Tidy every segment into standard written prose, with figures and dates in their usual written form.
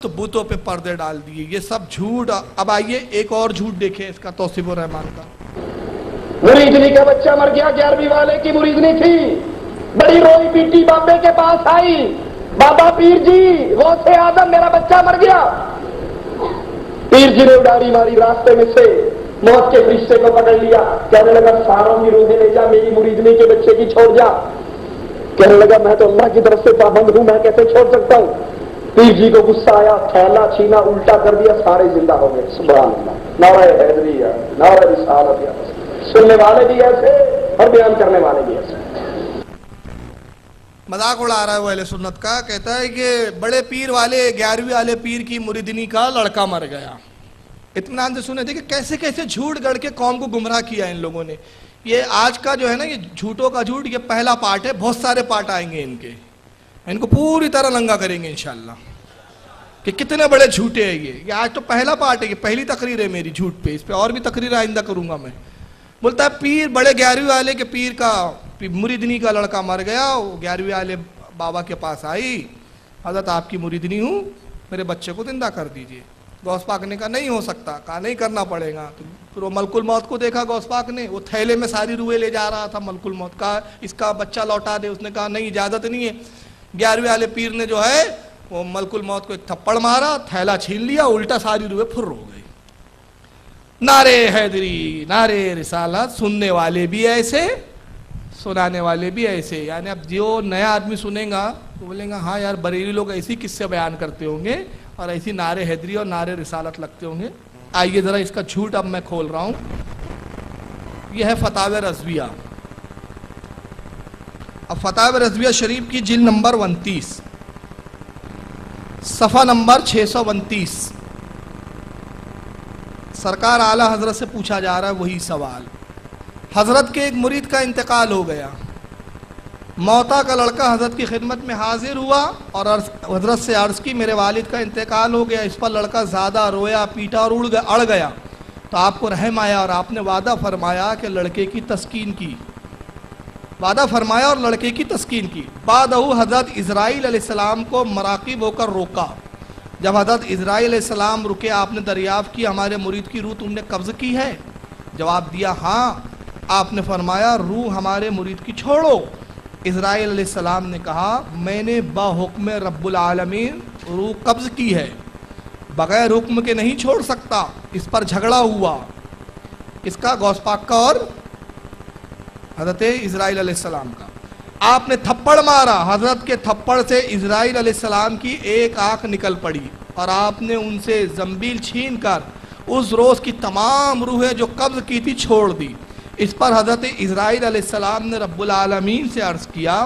تو بتوں پہ پردے ڈال دیے، یہ سب جھوٹ۔ اب آئیے ایک اور جھوٹ دیکھیں اس کا، توصیف الرحمان کا۔ مریدنی کا بچہ مر گیا، 11ویں والے کی مریدنی تھی، بڑی روئی پیٹی، بابے کے پاس آئی، بابا پیر جی غوث اعظم میرا بچہ مر گیا۔ پیر جی نے اڈاری ماری، راستے میں سے موت کے فرشتے کو پکڑ لیا، کہنے لگا ساروں کی روحیں لے جا، میری مریدنی کے بچے کی چھوڑ جا۔ کہنے لگا میں تو اللہ کی طرف سے پابند ہوں، میں کیسے چھوڑ سکتا ہوں؟ پیر جی کو غصہ آیا، تھیلا چھینا، الٹا کر دیا، سارے زندہ ہو گئے۔ سبحان اللہ، نعرہ حیدری ہے، نعرہ رسالت ہے۔ سننے والے بھی ایسے اور بیان کرنے والے بھی ایسے۔ مذاق اڑا رہا ہے وہ اہل سنت کا، کہتا ہے کہ بڑے پیر والے 11ویں والے پیر کی مریدنی کا لڑکا مر گیا۔ اطمینان سے سنے تھے کہ کیسے کیسے جھوٹ گڑھ کے قوم کو گمراہ کیا ان لوگوں نے۔ یہ آج کا جو ہے نا یہ جھوٹوں کا جھوٹ، یہ پہلا پارٹ ہے، بہت سارے پارٹ آئیں گے ان کے، ان کو پوری طرح ننگا کریں گے انشاءاللہ کہ کتنے بڑے جھوٹے ہیں یہ آج تو پہلا پارٹ ہے، یہ پہلی تقریر ہے میری جھوٹ پہ، اس پہ اور بھی تقریر آئندہ کروں گا میں۔ بولتا ہے پیر بڑے 11ویں والے کے پیر کا مریدنی کا لڑکا مر گیا، وہ 11ویں والے بابا کے پاس آئی، حضرت آپ کی مریدنی ہوں، میرے بچے کو زندہ کر دیجئے۔ غوث پاک نے کہا نہیں ہو سکتا، کہا نہیں کرنا پڑے گا۔ تو پھر وہ ملک الموت کو دیکھا غوث پاک نے، وہ تھیلے میں ساری روحیں لے جا رہا تھا ملک الموت کا، اس کا بچہ لوٹا دے۔ اس نے کہا نہیں اجازت نہیں ہے۔ 11ویں والے پیر نے جو ہے وہ ملک الموت کو ایک تھپڑ مارا، تھیلا چھین لیا، الٹا ساری روحیں پھر ہو گئی۔ نعرے حیدری، نعرے رسالت، سننے والے بھی ایسے، سنانے والے بھی ایسے۔ یعنی اب جو نیا آدمی سنے گا وہ بولیں گا ہاں یار بریلی لوگ ایسی قصے بیان کرتے ہوں گے اور ایسی نعرے حیدری اور نعرے رسالت لگتے ہوں گے۔ آئیے ذرا اس کا جھوٹ اب میں کھول رہا ہوں۔ یہ ہے فتاوی رضویہ۔ اب فتاوی رضویہ شریف کی جلد نمبر 29 صفحہ نمبر 629، سرکار اعلیٰ حضرت سے پوچھا جا رہا ہے وہی سوال۔ حضرت کے ایک مرید کا انتقال ہو گیا، موتا کا لڑکا حضرت کی خدمت میں حاضر ہوا اور حضرت سے عرض کی میرے والد کا انتقال ہو گیا۔ اس پر لڑکا زیادہ رویا، پیٹا اور اڑ گیا، تو آپ کو رحم آیا اور آپ نے وعدہ فرمایا کہ لڑکے کی تسکین کی، وعدہ فرمایا اور لڑکے کی تسکین کی۔ بعدہ حضرت اسرائیل علیہ السلام کو مراقب ہو کر روکا۔ جب حضرت اسرائیل علیہ السلام رکے، آپ نے دریافت کی ہمارے مرید کی روح تم نے قبض کی ہے؟ جواب دیا ہاں۔ آپ نے فرمایا روح ہمارے مرید کی چھوڑو۔ اسرائیل علیہ السلام نے کہا میں نے بحکم رب العالمین روح قبض کی ہے، بغیر حکم کے نہیں چھوڑ سکتا۔ اس پر جھگڑا ہوا، اس کا غوث پاک کا اور حضرت اسرائیل علیہ السلام کا۔ آپ نے تھپڑ مارا، حضرت کے تھپڑ سے اسرائیل علیہ السلام کی ایک آنکھ نکل پڑی اور آپ نے ان سے زنبیل چھین کر اس روز کی تمام روحیں جو قبض کی تھی چھوڑ دی۔ اس پر حضرت اسرائیل علیہ السلام نے رب العالمین سے عرض کیا،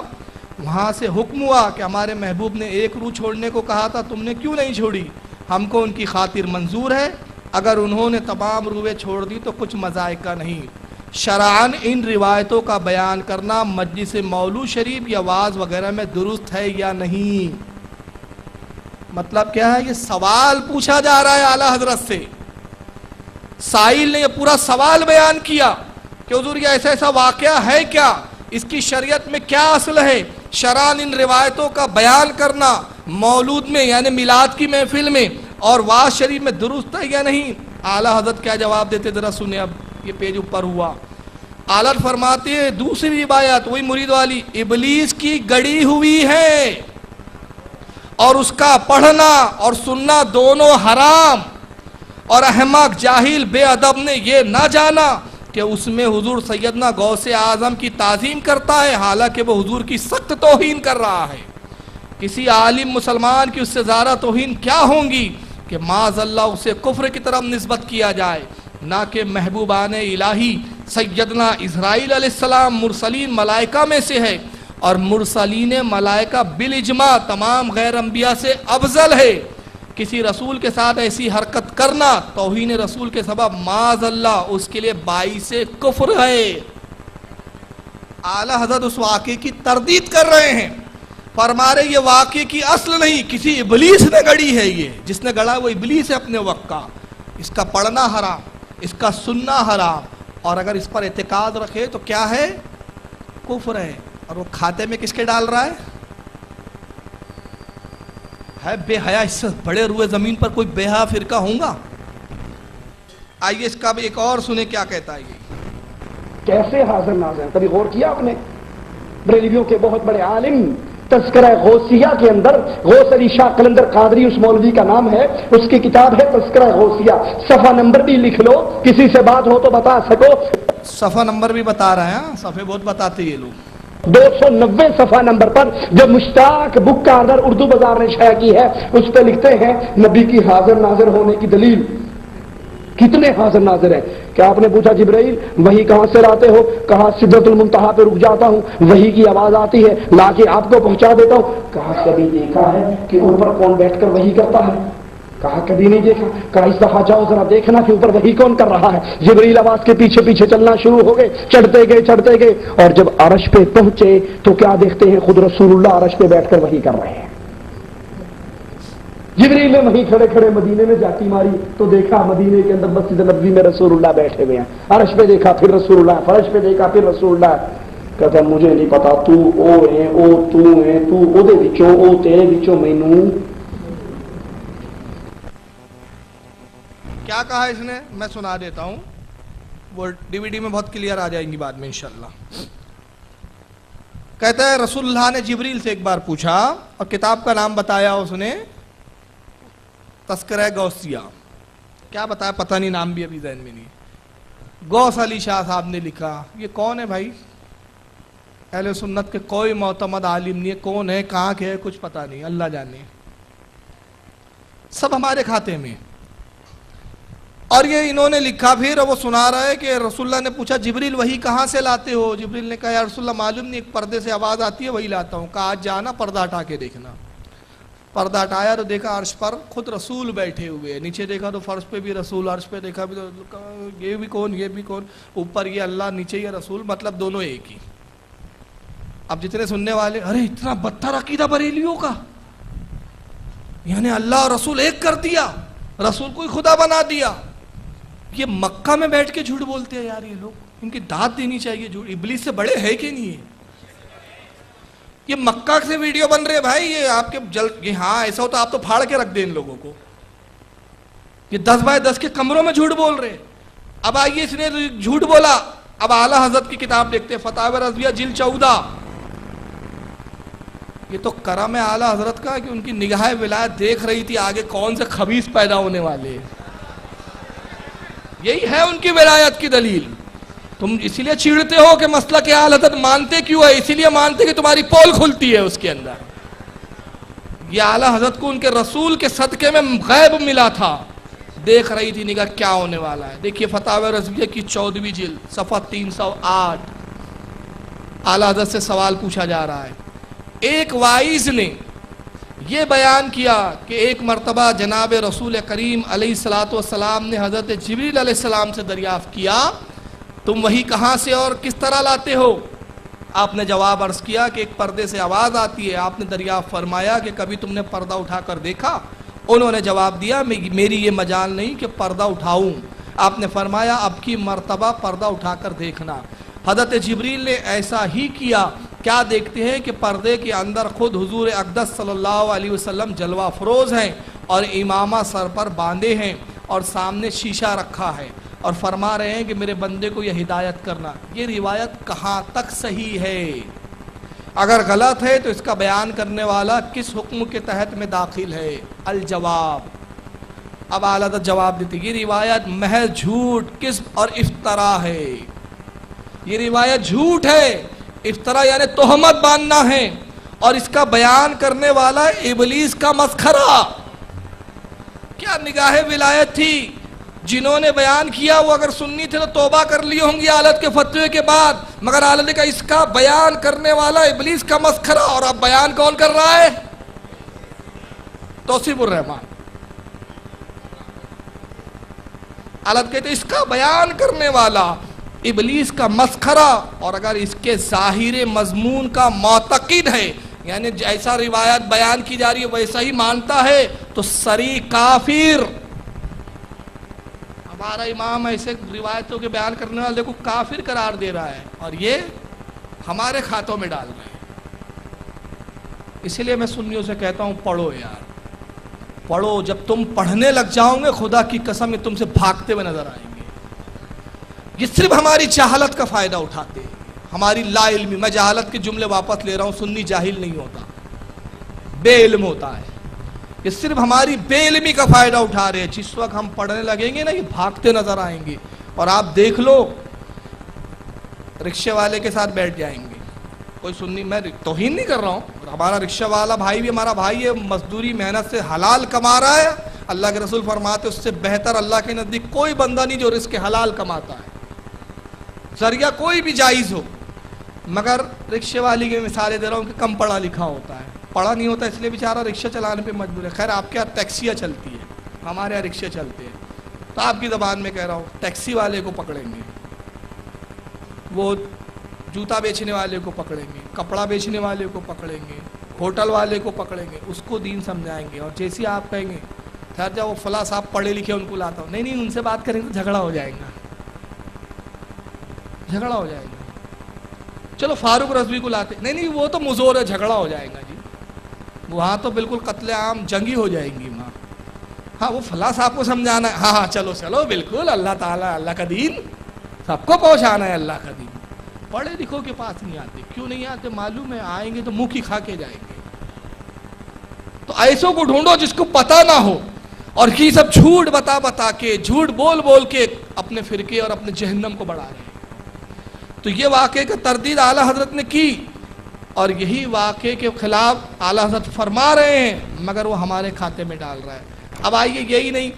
وہاں سے حکم ہوا کہ ہمارے محبوب نے ایک روح چھوڑنے کو کہا تھا، تم نے کیوں نہیں چھوڑی؟ ہم کو ان کی خاطر منظور ہے، اگر انہوں نے تمام روحیں چھوڑ دی تو کچھ مذائقہ نہیں۔ شرعاً ان روایتوں کا بیان کرنا مجلس مولود شریف یا واعظ وغیرہ میں درست ہے یا نہیں؟ مطلب کیا ہے؟ یہ سوال پوچھا جا رہا ہے اعلیٰ حضرت سے، سائل نے یہ پورا سوال بیان کیا کہ حضور یہ ایسا ایسا واقعہ ہے کیا، اس کی شریعت میں کیا اصل ہے؟ شرعاً ان روایتوں کا بیان کرنا مولود میں یعنی میلاد کی محفل میں اور واعظ شریف میں درست ہے یا نہیں؟ اعلیٰ حضرت کیا جواب دیتے ذرا سنیں۔ اب یہ پیج اوپر ہوا، اعلیٰ فرماتے ہیں دوسری روایت وہی مرید والی، ابلیس کی گڑی ہوئی ہے اور اس کا پڑھنا اور سننا دونوں حرام، اور احمق جاہل بے ادب نے یہ نہ جانا کہ اس میں حضور سیدنا غوث اعظم کی تعظیم کرتا ہے، حالانکہ وہ حضور کی سخت توہین کر رہا ہے۔ کسی عالم مسلمان کی اس سے زیادہ توہین کیا ہوں گی کہ معاذ اللہ اسے کفر کی طرف نسبت کیا جائے، نہ کہ محبوبان الہی سیدنا اسرائیل علیہ السلام مرسلین ملائکہ میں سے ہے، اور مرسلین ملائکہ بالاجماع تمام غیر انبیاء سے افضل ہے۔ کسی رسول کے ساتھ ایسی حرکت کرنا توہین رسول کے سبب معاذ اللہ اس کے لیے باعث کفر ہے۔ اعلیٰ حضرت اس واقعے کی تردید کر رہے ہیں، فرما رہے یہ واقعے کی اصل نہیں، کسی ابلیس نے گڑی ہے، یہ جس نے گڑا وہ ابلیس ہے اپنے وقت کا، اس کا پڑھنا حرام، اس کا سننا حرام، اور اگر اس پر اعتقاد رکھے تو کیا ہے؟ کفر ہے۔ اور وہ کھاتے میں کس کے ڈال رہا ہے؟ ہے بے حیا اس سے بڑے روئے زمین پر کوئی بے حیا فرقہ ہوگا؟ آئیے اس کا بھی ایک اور سنیں کیا کہتا ہے یہ. کیسے حاضر ناظر. کبھی غور کیا آپ نے؟ بریلویوں کے بہت بڑے عالم تذکرہ غوثیہ کے اندر، غوث علی شاہ قلندر قادری اس مولوی کا نام ہے، اس کی کتاب ہے تذکرہ غوثیہ. صفحہ نمبر بھی لکھ لو، کسی سے بات ہو تو بتا سکو. صفحہ نمبر بھی بتا رہے ہیں، صفحے بہت بتاتے یہ لوگ. 290 صفحہ نمبر پر جو مشتاق بک کا آرڈر اردو بازار نے شائع کی ہے، اس پہ لکھتے ہیں نبی کی حاضر ناظر ہونے کی دلیل. کتنے حاضر ناظر ہیں؟ کیا آپ نے پوچھا جبرائیل وہی کہاں سے لاتے ہو؟ کہا سدرۃ المنتہا پہ رک جاتا ہوں، وہی کی آواز آتی ہے، لا کے آپ کو پہنچا دیتا ہوں. کہا کبھی دیکھا ہے کہ اوپر کون بیٹھ کر وہی کرتا ہے؟ کہا کبھی نہیں دیکھا. کہا اس دفعہ جاؤ ذرا دیکھنا کہ اوپر وہی کون کر رہا ہے. جبرائیل آواز کے پیچھے پیچھے چلنا شروع ہو گئے، چڑھتے گئے اور جب عرش پہ پہنچے تو کیا دیکھتے ہیں؟ خود رسول اللہ عرش پہ بیٹھ کر وہی کر رہے ہیں. جبرائیل نے وہیں کھڑے کھڑے مدینے میں جاتی ماری تو دیکھا مدینے کے اندر مسجد نبوی میں رسول اللہ بیٹھے ہوئے ہیں. عرش پہ دیکھا پھر رسول اللہ، فرش پہ دیکھا پھر رسول اللہ. کہتا مجھے نہیں پتا تو او ہے او تو ہے تو او دے وچوں او تیرے وچوں مینوں. کیا کہا اس نے؟ میں سنا دیتا ہوں، وہ ڈی وی ڈی میں بہت کلیئر آ جائیں گی بعد میں انشاءاللہ. کہتا ہے رسول اللہ نے جبریل سے ایک بار پوچھا اور کتاب کا نام بتایا اس نے تذکرہ غوثیہ. کیا بتایا پتہ نہیں، نام بھی ابھی ذہن میں نہیں. غوث علی شاہ صاحب نے لکھا. یہ کون ہے بھائی؟ اہل سنت کے کوئی معتمد عالم نہیں ہے. کون ہے، کہاں کے ہے، کچھ پتہ نہیں، اللہ جانے. سب ہمارے کھاتے میں. اور یہ انہوں نے لکھا پھر وہ سنا رہا ہے کہ رسول اللہ نے پوچھا جبریل وہی کہاں سے لاتے ہو؟ جبریل نے کہا یا رسول اللہ معلوم نہیں، ایک پردے سے آواز آتی ہے وہی لاتا ہوں. کہا آج جانا پردہ ہٹا کے دیکھنا. پردہ ہٹایا تو دیکھا عرش پر خود رسول بیٹھے ہوئے. نیچے دیکھا تو فرش پہ بھی رسول، عرش پہ دیکھا بھی تو یہ بھی کون یہ بھی کون، اوپر یہ اللہ نیچے یہ رسول، مطلب دونوں ایک ہی. اب جتنے سننے والے ارے اتنا بدتر عقیدہ بریلیوں کا، یعنی اللہ اور رسول ایک کر دیا، رسول کو ہی خدا بنا دیا. یہ مکہ میں بیٹھ کے جھوٹ بولتے ہیں یار یہ لوگ، ان کی داد دینی چاہیے. جھوٹ ابلیس سے بڑے ہے کہ نہیں ہے؟ یہ مکہ سے ویڈیو بن رہے بھائی، یہ آپ کے یہ ہاں ایسا ہوتا آپ تو پھاڑ کے رکھ دیں ان لوگوں کو. یہ 10x10 کے کمروں میں جھوٹ بول رہے. اب آئیے اس نے جھوٹ بولا. اب اعلیٰ حضرت کی کتاب دیکھتے ہیں فتاوی رضویہ جلد 14. یہ تو کرم ہے اعلیٰ حضرت کا کہ ان کی نگاہ ولایت دیکھ رہی تھی آگے کون سے خبیث پیدا ہونے والے. یہی ہے ان کی ولایت کی دلیل. تم اسی لیے چیڑتے ہو کہ مسئلہ کہ اعلیٰ حضرت مانتے کیوں ہے؟ اسی لیے مانتے کہ تمہاری پول کھلتی ہے اس کے اندر. یہ اعلیٰ حضرت کو ان کے رسول کے صدقے میں غیب ملا تھا، دیکھ رہی تھی نگاہ کیا ہونے والا ہے. دیکھیے فتاوی رضویہ کی 14ویں جلد صفحہ 308. اعلیٰ حضرت سے سوال پوچھا جا رہا ہے. ایک وائز نے یہ بیان کیا کہ ایک مرتبہ جناب رسول کریم علیہ السلام نے حضرت جبریل علیہ السلام سے دریافت کیا تم وہی کہاں سے اور کس طرح لاتے ہو؟ آپ نے جواب عرض کیا کہ ایک پردے سے آواز آتی ہے. آپ نے دریافت فرمایا کہ کبھی تم نے پردہ اٹھا کر دیکھا؟ انہوں نے جواب دیا میری یہ مجال نہیں کہ پردہ اٹھاؤں. آپ نے فرمایا اب کی مرتبہ پردہ اٹھا کر دیکھنا. حضرت جبریل نے ایسا ہی کیا. کیا دیکھتے ہیں کہ پردے کے اندر خود حضور اقدس صلی اللہ علیہ وسلم جلوہ افروز ہیں اور امامہ سر پر باندھے ہیں اور سامنے شیشہ رکھا ہے اور فرما رہے ہیں کہ میرے بندے کو یہ ہدایت کرنا. یہ روایت کہاں تک صحیح ہے؟ اگر غلط ہے تو اس کا بیان کرنے والا کس حکم کے تحت میں داخل ہے؟ الجواب. اب اعلیٰ حضرت جواب دیتے یہ روایت محض جھوٹ، کذب اور افطرا ہے. یہ روایت جھوٹ ہے، افطرا یعنی تہمت باندھنا ہے، اور اس کا بیان کرنے والا ابلیس کا مسخرہ. کیا نگاہ ولایت تھی؟ جنہوں نے بیان کیا وہ اگر سنی تھے تو توبہ کر لی ہوں گی حالت کے فتوے کے بعد، مگر حالت کا اس کا بیان کرنے والا ابلیس کا مسخرہ. اور اب بیان کون کر رہا ہے؟ توصیف الرحمان. حالت کہتے اس کا بیان کرنے والا ابلیس کا مسخرہ. اور اگر اس کے ظاہر مضمون کا معتقد ہے، یعنی جیسا روایت بیان کی جا رہی ہے ویسا ہی مانتا ہے، تو صریح کافر. ہمارا امام ایسے روایتوں کے بیان کرنے والے کو کافر قرار دے رہا ہے اور یہ ہمارے کھاتوں میں ڈال رہے ہیں. اسی لیے میں سنیوں سے کہتا ہوں پڑھو یار. پڑھو، جب تم پڑھنے لگ جاؤ گے خدا کی قسم یہ تم سے بھاگتے ہوئے نظر آئیں گے۔ یہ صرف ہماری جہالت کا فائدہ اٹھاتے ہیں، ہماری لا علمی۔ میں جہالت کے جملے واپس لے رہا ہوں، سنی جاہل نہیں ہوتا، بے علم ہوتا ہے۔ یہ صرف ہماری بے علمی کا فائدہ اٹھا رہے ہیں۔ جس وقت ہم پڑھنے لگیں گے نا یہ بھاگتے نظر آئیں گے، اور آپ دیکھ لو رکشے والے کے ساتھ بیٹھ جائیں گے۔ کوئی سنی، میں توہین نہیں کر رہا ہوں، ہمارا رکشہ والا بھائی بھی ہمارا بھائی ہے، مزدوری محنت سے حلال کما رہا ہے۔ اللہ کے رسول فرماتے اس سے بہتر اللہ کے نزدیک کوئی بندہ نہیں جو رزق حلال کماتا ہے، ذریعہ کوئی بھی جائز ہو۔ مگر رکشے والی کی مثالیں دے رہا ہوں کہ کم پڑھا لکھا ہوتا ہے، پڑھا نہیں ہوتا اس لیے بیچارہ رکشہ چلانے پہ مجبور ہے۔ خیر آپ کے یہاں ٹیکسیاں چلتی ہیں، ہمارے یہاں رکشے چلتے ہیں، تو آپ کی زبان میں کہہ رہا ہوں ٹیکسی والے کو پکڑیں گے، وہ جوتا بیچنے والے کو پکڑیں گے، کپڑا بیچنے والے کو پکڑیں گے، ہوٹل والے کو پکڑیں گے، اس کو دین سمجھائیں گے۔ اور جیسے آپ کہیں گے ٹھہر جاؤ وہ فلاں صاحب پڑھے لکھے ان کو لاتا ہوں، نہیں ان سے بات کریں گے تو جھگڑا ہو جائے گا، جھگڑا ہو جائے گا۔ چلو فاروق رضوی کو لاتے، نہیں وہ تو مزور ہے، جھگڑا ہو جائے گا جی، وہاں تو بالکل قتل عام جنگی ہو جائیں گی وہاں۔ ہاں وہ فلاں صاحب کو سمجھانا ہے، ہاں چلو بالکل، اللہ تعالیٰ اللہ کا دین سب کو پہنچانا ہے، اللہ کا دین۔ پڑھے لکھوں کے پاس نہیں آتے، کیوں نہیں آتے معلوم ہے، آئیں گے تو منہ کی کھا کے جائیں گے۔ تو ایسوں کو ڈھونڈو جس کو پتہ نہ ہو، اور یہ سب جھوٹ بتا کے، جھوٹ بول کے اپنے فرقے اور اپنے جہنم کو بڑھا رہے ہیں۔ تو یہ واقعے کا تردید اعلیٰ حضرت نے کی، اور یہی واقعے کے خلاف اعلیٰ حضرت فرما رہے ہیں، مگر وہ ہمارے کھاتے میں ڈال رہا ہے۔ اب آئیے یہی نہیں،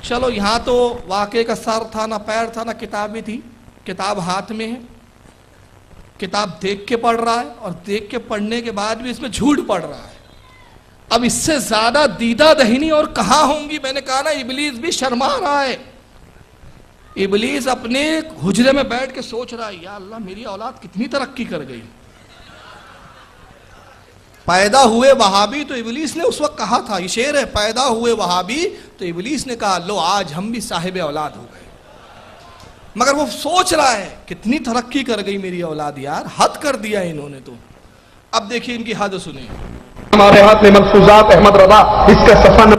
چلو یہاں تو واقعے کا سر تھا نہ پیر تھا نہ کتاب بھی تھی، کتاب ہاتھ میں ہے، کتاب دیکھ کے پڑھ رہا ہے، اور دیکھ کے پڑھنے کے بعد بھی اس میں جھوٹ پڑھ رہا ہے۔ اب اس سے زیادہ دیدہ دہنی اور کہاں ہوں گی؟ میں نے کہا نا ابلیس بھی شرما رہا ہے، ابلیس اپنے حجرے میں بیٹھ کے سوچ رہا ہے یا اللہ میری اولاد کتنی ترقی کر گئی۔ پیدا ہوئے وہابی تو ابلیس نے اس وقت کہا تھا، یہ شعر ہے، پیدا ہوئے وہابی تو ابلیس نے کہا لو آج ہم بھی صاحب اولاد ہو گئے۔ مگر وہ سوچ رہا ہے کتنی ترقی کر گئی میری اولاد، یار حد کر دیا انہوں نے تو۔ اب دیکھیں ان کی حد سنیں۔ ہمارے ہاتھ میں ملفوظات احمد رضا، اس کا صفحہ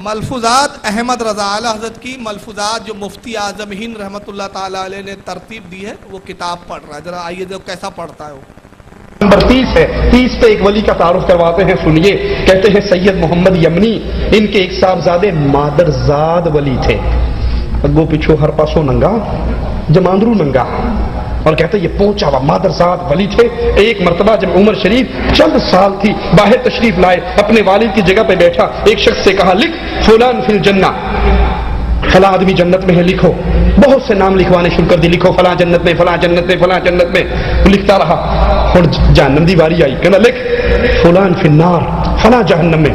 ملفوظات احمد رضا اعلیٰ حضرت کی ملفوظات جو مفتی اعظم ہند رحمۃ اللہ تعالیٰ علیہ نے ترتیب دی ہے، وہ کتاب پڑھ رہا ہے، ذرا آئیے دیکھو کیسا پڑھتا ہے وہ۔ نمبر 30 ہے، 30 پہ ایک ولی کا تعارف کرواتے ہیں، سنیے۔ کہتے ہیں سید محمد یمنی، ان کے ایک صاحبزادے مادرزاد ولی تھے، اگو پچھو ہر پاسوں ننگا، جماندرو ننگا، اور کہتے ہیں یہ پہنچا ہوا مادرزاد ولی تھے۔ ایک مرتبہ جب عمر شریف چند سال تھی، باہر تشریف لائے، اپنے والد کی جگہ پہ بیٹھا، ایک شخص سے کہا لکھ فلان فی الجنہ، فلاں آدمی جنت میں ہے، لکھو۔ بہت سے نام لکھوانے شروع کر دی، لکھو فلاں جنت میں، فلاں جنت میں، فلاں جنت میں۔ لکھتا رہا، اور جہنم دی باری آئی، کہنا لکھ فلان فی النار، فلاں جہنم میں۔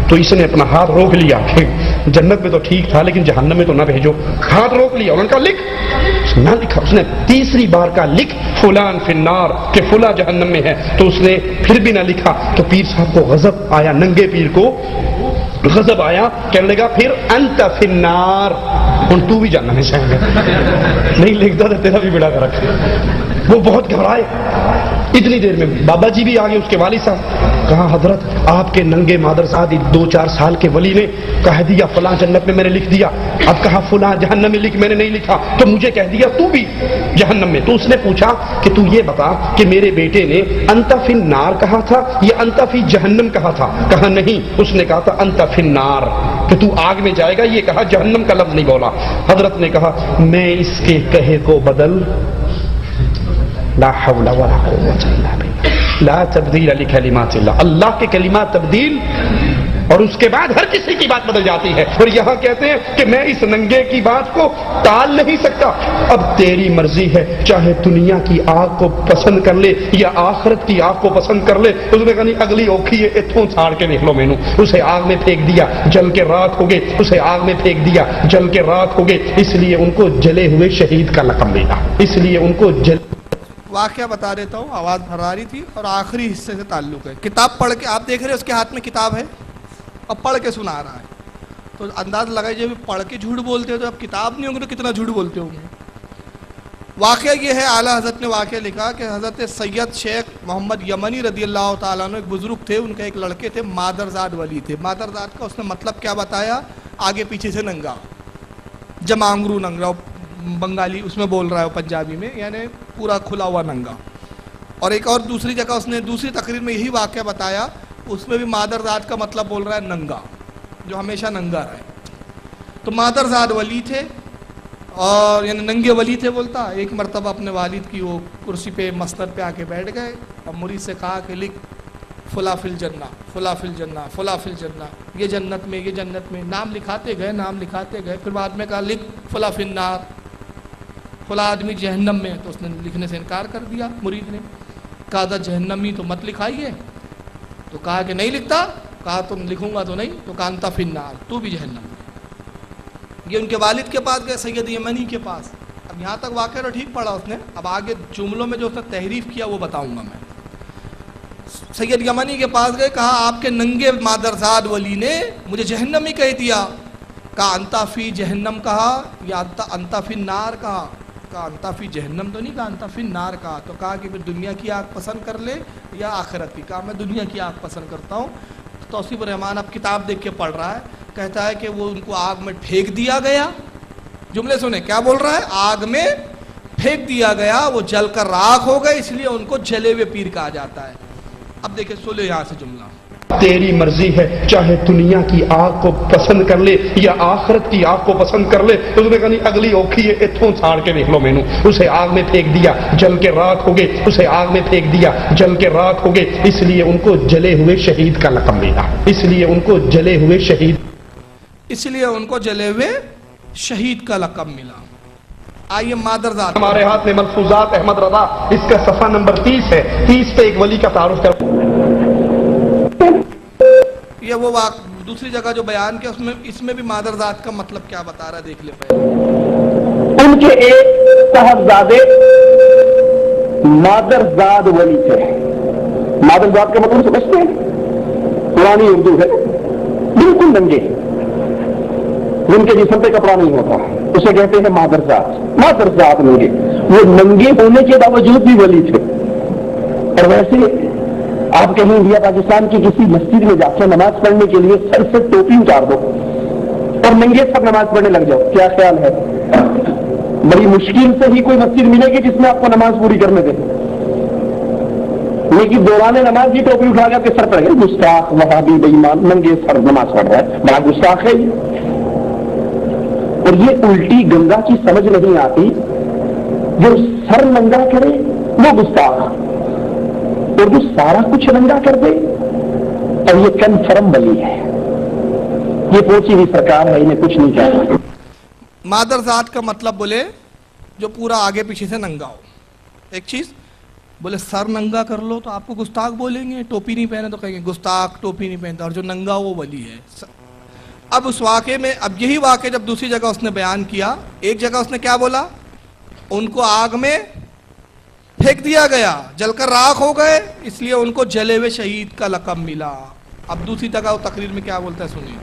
تو اس نے اپنا ہاتھ روک لیا کہ جنت میں تو ٹھیک تھا لیکن جہنم میں تو نہ بھیجو، ہاتھ روک لیا، انہوں نے کہا لکھ، نہ لکھا۔ اس نے تیسری بار کہا لکھ فلان فی النار، کہ فلاں جہنم میں ہے، تو اس نے پھر بھی نہ لکھا۔ تو پیر صاحب کو غضب آیا، ننگے پیر کو غضب آیا، کہنے لگا پھر انت فی النار، ان تو بھی جہنم میں جائیں گے، نہیں لکھتا تو تیرا بھی بیڑا کر رکھا۔ وہ بہت گھبرائے۔ اتنی دیر میں بابا جی بھی آگے، اس کے والد صاحب، کہا حضرت آپ کے ننگے مادرزاد 2-4 سال کے ولی نے کہہ دیا فلاں جنت میں، میں نے لکھ دیا، اب کہا فلاں جہنم میں لکھ، میں نے نہیں لکھا، تو مجھے کہہ دیا تو بھی جہنم میں۔ تو اس نے پوچھا کہ تو یہ بتا کہ میرے بیٹے نے انت فی النار کہا تھا یا انت فی جہنم کہا تھا؟ کہا نہیں، اس نے کہا تھا انت فی النار، کہ تو آگ میں جائے گا، یہ کہا جہنم کا لفظ نہیں بولا۔ حضرت نے کہا میں اس کے کہے کو بدل، لا حول ولا قوت الا باللہ، لا تبدیل لکلمات اللہ، اللہ کے کلمات تبدیل اور اس کے بعد ہر کسی کی بات بدل جاتی ہے۔ اور یہاں کہتے ہیں کہ میں اس ننگے کی بات کو ٹال نہیں سکتا، اب تیری مرضی ہے، چاہے دنیا کی آگ کو پسند کر لے یا آخرت کی آگ کو پسند کر لے۔ اس نے کہا نہیں، اگلی اوکھی ہے، اتھوں چھاڑ کے دیکھ لو مینوں۔ اسے آگ میں پھینک دیا، جل کے راکھ ہو گئے، اسے آگ میں پھینک دیا، جل کے راکھ ہو گئے، اس لیے ان کو جلے ہوئے شہید کا لقب ملا، اس لیے ان کو واقعہ بتا دیتا ہوں، آواز بھر رہی تھی اور آخری حصے سے تعلق ہے۔ کتاب پڑھ کے آپ دیکھ رہے ہیں اس کے ہاتھ میں کتاب ہے اور پڑھ کے سنا رہا ہے، تو انداز لگائیے جب پڑھ کے جھوٹ بولتے ہو تو اب کتاب نہیں ہوگی تو کتنا جھوٹ بولتے ہوں گے۔ واقعہ یہ ہے، اعلیٰ حضرت نے واقعہ لکھا کہ حضرت سید شیخ محمد یمنی رضی اللہ تعالیٰ عنہ ایک بزرگ تھے، ان کے ایک لڑکے تھے مادرزاد ولی تھے۔ مادرزاد کا اس نے مطلب کیا بتایا؟ آگے پیچھے سے ننگا، جمانگرو ننگا، بنگالی اس میں بول رہا ہے پنجابی میں، یعنی پورا کھلا ہوا ننگا۔ اور ایک اور دوسری جگہ اس نے دوسری تقریر میں یہی واقعہ بتایا، اس میں بھی مادرزاد کا مطلب بول رہا ہے ننگا، جو ہمیشہ ننگا رہے۔ تو مادرزاد ولی تھے، اور یعنی ننگے ولی تھے بولتا۔ ایک مرتبہ اپنے والد کی وہ کرسی پہ مسند پہ آ کے بیٹھ گئے اور مرید سے کہا کہ لکھ فلاں فی الجنہ، فلاں فی الجنہ، فلاں فی الجنہ، یہ جنت میں، یہ جنت میں، نام لکھاتے گئے، نام لکھاتے گئے۔ پھر بعد میں کہا لکھ فلاں فی النار، فلاں آدمی جہنم میں، تو اس نے لکھنے سے انکار کر دیا مرید نے۔ کہا تھا جہنمی تو مت لکھائیے، تو کہا کہ نہیں لکھتا، کہا تم لکھوں گا تو نہیں، تو کہا انت فی النار، تو بھی جہنم میں۔ یہ ان کے والد کے پاس گئے، سید یمنی کے پاس۔ اب یہاں تک واقعہ تو ٹھیک پڑھا اس نے، اب آگے جملوں میں جو اس نے تحریف کیا وہ بتاؤں گا میں۔ سید یمنی کے پاس گئے، کہا آپ کے ننگے مادرزاد ولی نے مجھے جہنمی کہہ دیا۔ کہا انتا فی جہنم کہا یا انتا فی النار کہا؟ کہا انتا فی جہنم تو نہیں کہا، انتا فی النار کہا۔ تو کہا کہ پھر دنیا کی آگ پسند کر لے یا آخرت کی؟ کہا میں دنیا کی آگ پسند کرتا ہوں۔ توصیف الرحمان اب کتاب دیکھ کے پڑھ رہا ہے، کہتا ہے کہ وہ ان کو آگ میں پھینک دیا گیا۔ جملے سنیں کیا بول رہا ہے، آگ میں پھینک دیا گیا، وہ جل کر راکھ ہو گئے، اس لیے ان کو جلے ہوئے پیر کہا جاتا ہے۔ اب دیکھیں سولے یہاں سے جملہ، تیری مرضی ہے، چاہے دنیا کی آگ کو پسند کر لے یا آخرت کی آگ کو پسند کر لے۔ اس نے کہا نہیں اگلی اوکھی ہے، اتھوں چھاڑ کے دیکھ لو مینوں۔ اسے آگ میں پھینک دیا، جل کے راکھ ہو گئے، اسے آگ میں پھینک دیا، جل کے راکھ ہو گئے، اس لیے ان کو جلے ہوئے شہید کا لقب ملا، اس لیے ان کو جلے ہوئے شہید، اس لیے ان کو جلے ہوئے شہید کا لقب ملا۔ آئیے مادرزاد، ہمارے ہاتھ میں ملفوظات احمد رضا، اس کا صفحہ نمبر 30 ہے۔ 30 پہ ایک ولی کا تعارف کر، یہ وہ دوسری جگہ جو بیان کیا اس میں بھی مادرزاد کا مطلب کیا بتا رہا ہے، دیکھ لے پہلے۔ ان کے ایک صاحبزادے مادرزاد ولی تھے۔ مادرزاد کا مطلب سمجھتے ہیں؟ پرانی اردو ہے، بالکل ننگے، جن کے جسم پہ کپڑا نہیں ہوتا، اسے کہتے ہیں مادرزاد۔ مادرزاد ننگے، وہ ننگے ہونے کے باوجود بھی ولی تھے۔ اور ویسے آپ کہیں انڈیا پاکستان کی کسی مسجد میں جا کے نماز پڑھنے کے لیے سر سے ٹوپی اتار دو اور ننگے سب نماز پڑھنے لگ جاؤ، کیا خیال ہے؟ بڑی مشکل سے ہی کوئی مسجد ملے گی جس میں آپ کو نماز پوری کرنے دے، لیکن دوران نماز کی ٹوپی اٹھا کے آپ کے سر پڑ گئے، گستاخ وہابی بے ایمان، ننگے سر نماز پڑھ رہا ہے، بڑا گستاخ ہے۔ اور یہ الٹی گنگا کی سمجھ نہیں آتی، جو سر ننگا کرے وہ گستاخ، اور جو سارا کچھ ننگا کر دے، اور یہ کنفرم ولی ہے، یہ پہنچی ہوئی سرکار ہے، انہیں کچھ نہیں کہنا۔ مادرزاد کا مطلب بولے جو پورا آگے پیچھے سے ننگا ہو۔ ایک چیز بولے سر ننگا کر لو تو آپ کو گستاخ بولیں گے، ٹوپی نہیں پہنے تو کہیں گے گستاخ ٹوپی نہیں پہنتا، اور جو ننگا وہ ولی ہے۔ اب اس واقعے میں، اب یہی واقعہ جب دوسری جگہ اس نے بیان کیا، ایک جگہ اس نے کیا بولا، ان کو آگ میں پھینک دیا گیا، جل کر راکھ ہو گئے، اس لیے ان کو جلے ہوئے شہید کا لقب ملا۔ اب دوسری جگہ وہ تقریر میں کیا بولتا ہے سنیے،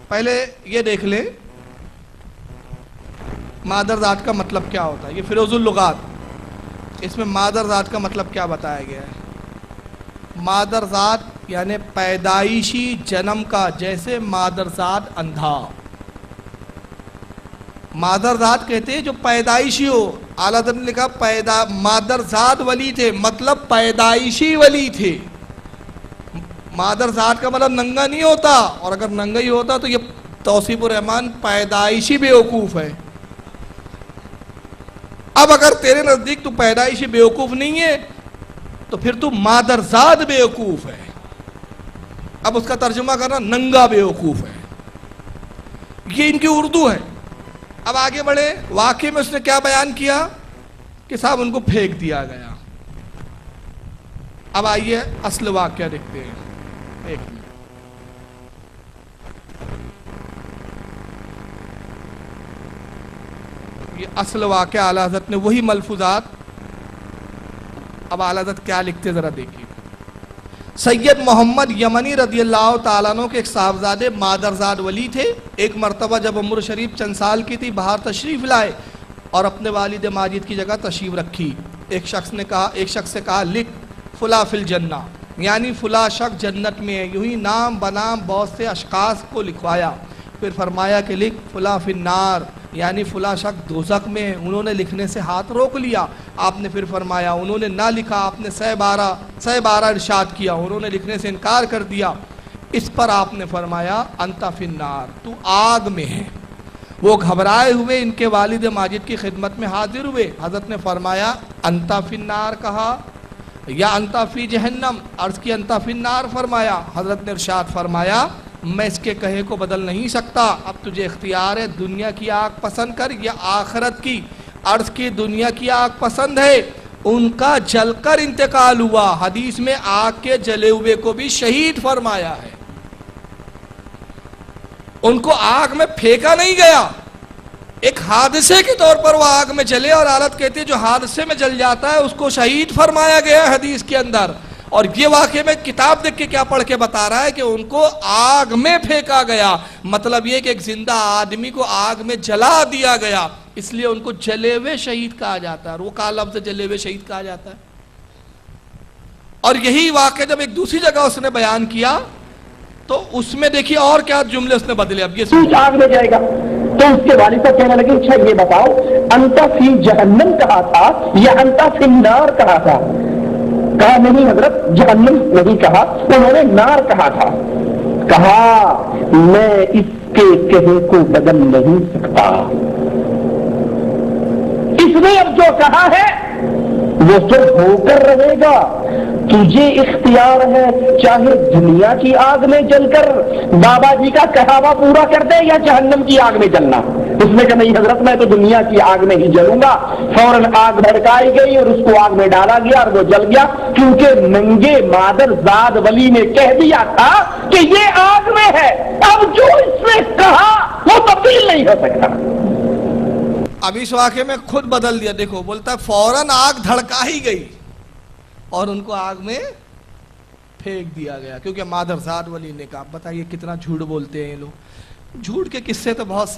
پہلے یہ دیکھ لے مادرزاد کا مطلب کیا ہوتا ہے۔ یہ فیروز اللغات، اس میں مادرزاد کا مطلب کیا بتایا گیا ہے۔ مادرزاد یعنی پیدائشی جنم کا، جیسے مادرزاد اندھا، مادرزاد کہتے ہیں جو پیدائشی ہو۔ اعلیٰ حضرت نے لکھا مادرزاد ولی تھے، مطلب پیدائشی ولی تھے۔ مادرزاد کا مطلب ننگا نہیں ہوتا، اور اگر ننگا ہی ہوتا تو یہ توصیف الرحمان پیدائشی بیوقوف ہے۔ اب اگر تیرے نزدیک تو پیدائشی بیوقوف نہیں ہے تو پھر تو مادرزاد بیوقوف ہے۔ اب اس کا ترجمہ کرنا ننگا بیوقوف ہے، یہ ان کی اردو ہے۔ اب آگے بڑھے، واقعے میں اس نے کیا بیان کیا کہ صاحب ان کو پھینک دیا گیا۔ اب آئیے اصل واقعہ دیکھتے ہیں، ایک منٹ۔ یہ اصل واقعہ اعلیٰ حضرت نے وہی ملفوظات، اب اعلیٰ حضرت کیا لکھتے ذرا دیکھیے۔ سید محمد یمنی رضی اللہ تعالیٰ عنہ کے ایک صاحبزادے مادرزاد ولی تھے۔ ایک مرتبہ جب عمر شریف چند سال کی تھی، باہر تشریف لائے اور اپنے والد ماجد کی جگہ تشریف رکھی. ایک شخص سے کہا لکھ فلاں فی الجنہ، یعنی فلاں شخص جنت میں ہے. یوں ہی نام بنام بہت سے اشخاص کو لکھوایا. پھر فرمایا کہ لکھ فلاں فی النار، یعنی فلاں شخص دوزخ میں ہے. انہوں نے لکھنے سے ہاتھ روک لیا. آپ نے پھر فرمایا انہوں نے نہ لکھا. آپ نے سہ بارہ ارشاد کیا. انہوں نے لکھنے سے انکار کر دیا. اس پر آپ نے فرمایا انت فی النار، تو آگ میں ہے. وہ گھبرائے ہوئے ان کے والد ماجد کی خدمت میں حاضر ہوئے. حضرت نے فرمایا انت فی النار کہا یا انت فی جہنم؟ عرض کی انت فی النار فرمایا. حضرت نے ارشاد فرمایا میں اس کے کہے کو بدل نہیں سکتا، اب تجھے اختیار ہے، دنیا کی آگ پسند کر یا آخرت کی. عرض کی دنیا کی آگ پسند ہے. ان کا جل کر انتقال ہوا. حدیث میں آگ کے جلے ہوئے کو بھی شہید فرمایا ہے. ان کو آگ میں پھینکا نہیں گیا، ایک حادثے کے طور پر وہ آگ میں جلے، اور عالت کہتی ہے جو حادثے میں جل جاتا ہے اس کو شہید فرمایا گیا ہے حدیث کے اندر. اور یہ واقعے میں کتاب دیکھ کے کیا پڑھ کے بتا رہا ہے کہ ان کو آگ میں پھینکا گیا. مطلب یہ کہ ایک زندہ آدمی کو آگ میں جلا دیا گیا، اس لیے ان کو جلے ہوئے شہید کہا جاتا ہے. وہ کا لفظ جلے ہوئے شہید کہا جاتا ہے. اور یہی واقعہ جب ایک دوسری جگہ اس نے بیان کیا تو اس میں دیکھیے اور کیا جملے اس نے بدلے. اب یہ آگ میں جائے گا تو اس کے والد صاحب کہنے لگے اچھا یہ بتاؤ انت فی جہنم کہا تھا یا انت فی النار کہا تھا؟ کہا نہیں حضرت جہنم نہیں کہا، انہوں نے نار کہا تھا. کہا میں اس کے کہے کو بدل نہیں سکتا. اس نے اب جو کہا ہے وہ تو ہو کر رہے گا. تجھے اختیار ہے چاہے دنیا کی آگ میں جل کر بابا جی کا کہاوا پورا کر دے یا جہنم کی آگ میں جلنا. اس نے کہا نہیں حضرت میں تو دنیا کی آگ میں ہی جلوں گا. فوراً آگ بھڑکائی گئی اور اس کو آگ میں ڈالا گیا اور وہ جل گیا، کیونکہ ننگے مادر زاد ولی نے کہہ دیا تھا کہ یہ آگ میں ہے. اب جو اس نے کہا وہ تبدیل نہیں ہو سکتا. اب اس واقعے میں خود بدل دیا. دیکھو بولتا ہے فوراً آگ دھڑکا ہی گئی اور ان کو آگ میں پھینک دیا گیا، کیونکہ مادر زاد ولی نے کہا. بتائیے کتنا جھوٹ بولتے ہیں یہ لوگ. جھوٹ کے قصے تو بہت